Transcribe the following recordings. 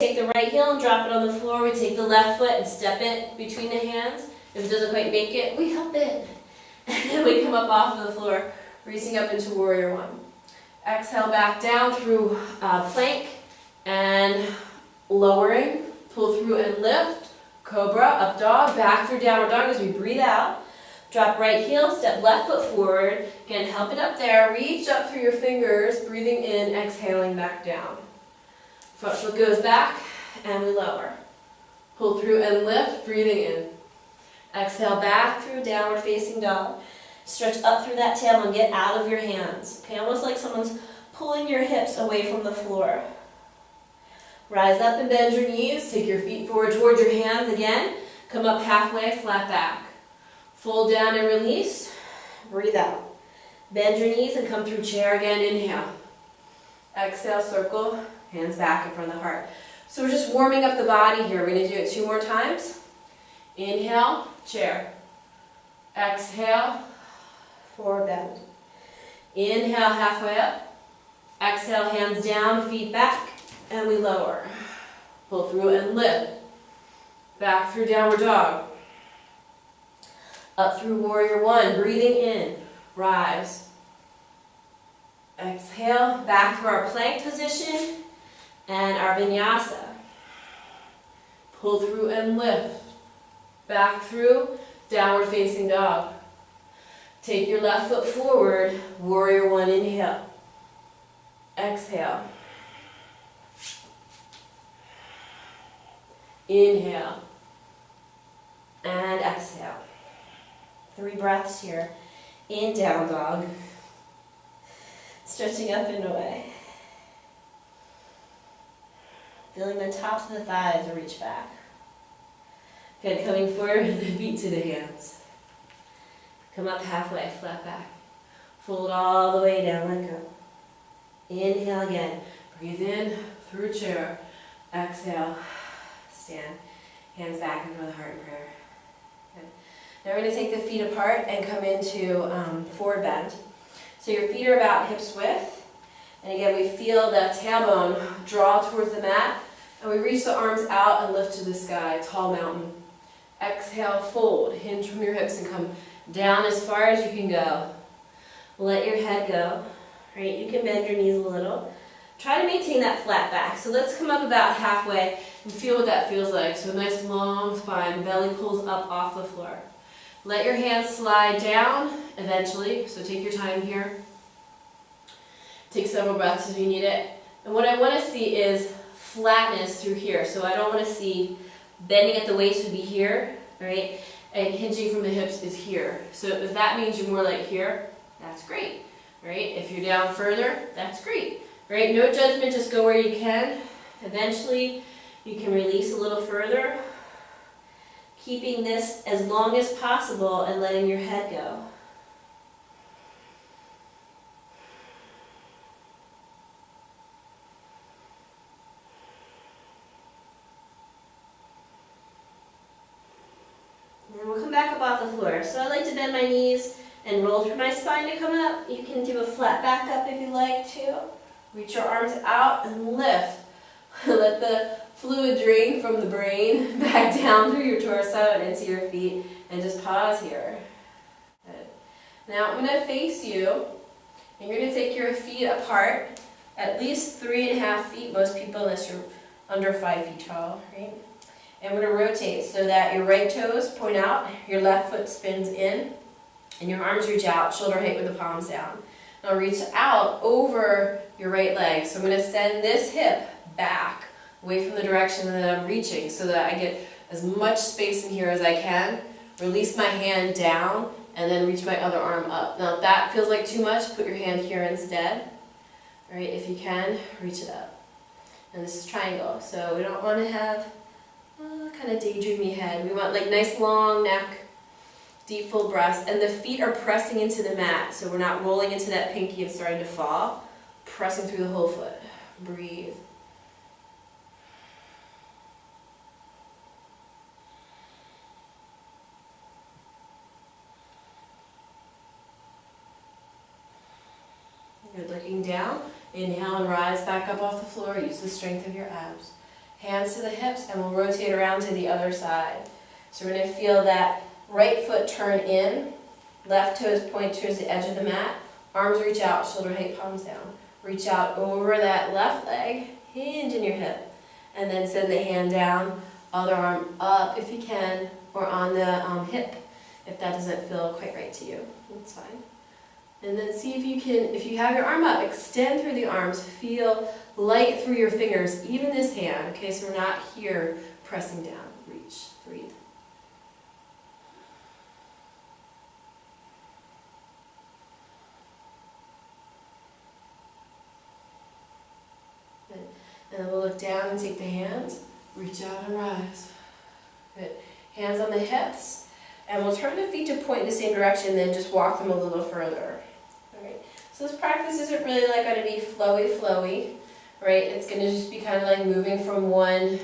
take the right heel and drop it on the floor. We take the left foot and step it between the hands. If it doesn't quite make it, we help it. And then we come up off of the floor, reaching up into Warrior One. Exhale back down through plank and lowering. Pull through and lift. Cobra, up dog, back through downward dog as we breathe out. Drop right heel, step left foot forward. Again, help it up there. Reach up through your fingers, breathing in, exhaling back down. Front foot goes back, and we lower. Pull through and lift, breathing in. Exhale back through downward facing dog. Stretch up through that tailbone, get out of your hands. Okay, almost like someone's pulling your hips away from the floor. Rise up and bend your knees. Take your feet forward towards your hands again. Come up halfway, flat back. Fold down and release. Breathe out. Bend your knees and come through chair again. Inhale. Exhale, circle. Hands back in front of the heart. So we're just warming up the body here. We're going to do it 2 more times. Inhale, chair. Exhale, forward bend. Inhale, halfway up. Exhale, hands down, feet back, and we lower. Pull through and lift. Back through downward dog. Up through Warrior One, breathing in. Rise. Exhale, back through our plank position and our vinyasa. Pull through and lift. Back through, downward facing dog. Take your left foot forward, Warrior One, inhale. Exhale. Inhale. And exhale. 3 breaths here. In down dog. Stretching up and away. Feeling the tops of the thighs reach back. Good, coming forward with the feet to the hands. Come up halfway, flat back. Fold all the way down, let go. Inhale again. Breathe in through chair. Exhale. Stand. Hands back into the heart in prayer. Good. Now we're going to take the feet apart and come into forward bend. So your feet are about hips width. And again, we feel the tailbone draw towards the mat. And we reach the arms out and lift to the sky, tall mountain. Exhale, fold. Hinge from your hips and come down as far as you can go. Let your head go. Right? You can bend your knees a little. Try to maintain that flat back. So let's come up about halfway and feel what that feels like. So a nice long spine, belly pulls up off the floor. Let your hands slide down eventually. So take your time here. Take several breaths if you need it. And what I want to see is flatness through here. So I don't want to see bending at the waist would be here, right? And hinging from the hips is here. So if that means you're more like here, that's great, right? If you're down further, that's great, right? No judgment, just go where you can. Eventually, you can release a little further, keeping this as long as possible and letting your head go. And we'll come back up off the floor. So I like to bend my knees and roll through my spine to come up. You can do a flat back up if you like to. Reach your arms out and lift. Let the fluid drain from the brain back down through your torso and into your feet. And just pause here. Good. Now I'm going to face you. And you're going to take your feet apart at least 3.5 feet. Most people, unless you're under 5 feet tall, right? And we're going to rotate so that your right toes point out, your left foot spins in, and your arms reach out, shoulder height with the palms down. Now reach out over your right leg. So I'm going to send this hip back, away from the direction that I'm reaching, so that I get as much space in here as I can. Release my hand down, and then reach my other arm up. Now if that feels like too much, put your hand here instead. All right, if you can, reach it up. And this is triangle, so we don't want to have kind of daydreamy head. We want like nice long neck, deep full breaths, and the feet are pressing into the mat, so we're not rolling into that pinky and starting to fall. Pressing through the whole foot. Breathe. Good, looking down. Inhale and rise back up off the floor. Use the strength of your abs. Hands to the hips, and we'll rotate around to the other side. So we're going to feel that right foot turn in, left toes point towards the edge of the mat, arms reach out, shoulder height, palms down. Reach out over that left leg, hinge in your hip, and then send the hand down, other arm up if you can, or on the hip if that doesn't feel quite right to you. That's fine. And then see if you can, if you have your arm up, extend through the arms, feel light through your fingers, even this hand, okay, so we're not here pressing down. Reach, breathe. Good. And then we'll look down and take the hands, reach out and rise. Good. Hands on the hips, and we'll turn the feet to point in the same direction, then just walk them a little further. Alright, so this practice isn't really like going to be flowy, right? It's going to just be kind of like moving from one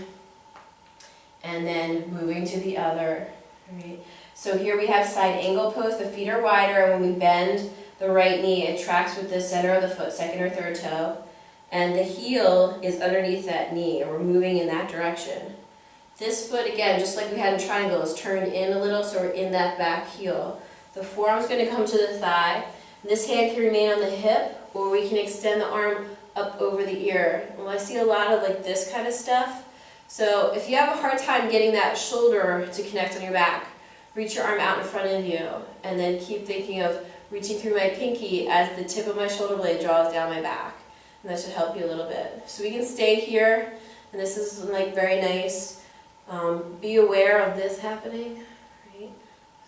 and then moving to the other. Alright, so here we have side angle pose. The feet are wider, and when we bend the right knee, it tracks with the center of the foot, second or third toe, and the heel is underneath that knee, and we're moving in that direction. This foot, again, just like we had in triangle, is turned in a little, so we're in that back heel. The forearm's going to come to the thigh. This hand can remain on the hip, or we can extend the arm up over the ear. Well, I see a lot of like this kind of stuff. So if you have a hard time getting that shoulder to connect on your back, reach your arm out in front of you, and then keep thinking of reaching through my pinky as the tip of my shoulder blade draws down my back. And that should help you a little bit. So we can stay here, and this is like very nice. Be aware of this happening, right?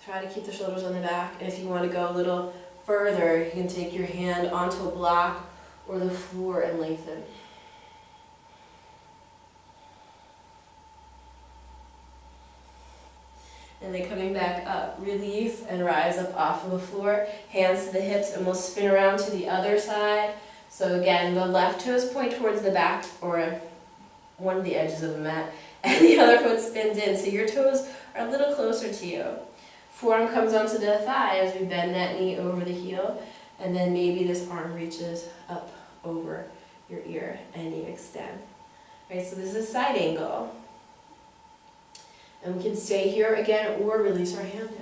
Try to keep the shoulders on the back, and if you want to go a little further, you can take your hand onto a block or the floor and lengthen. And then coming back up, release and rise up off of the floor, hands to the hips, and we'll spin around to the other side. So again, the left toes point towards the back or one of the edges of the mat, and the other foot spins in, so your toes are a little closer to you. Forearm comes onto the thigh as we bend that knee over the heel, and then maybe this arm reaches up over your ear and you extend. Right, so this is side angle. And we can stay here again or release our hand down.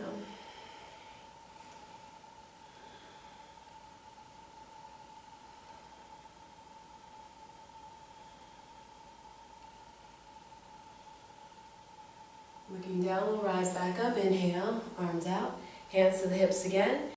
Looking down, we'll rise back up. Inhale, arms out, hands to the hips again.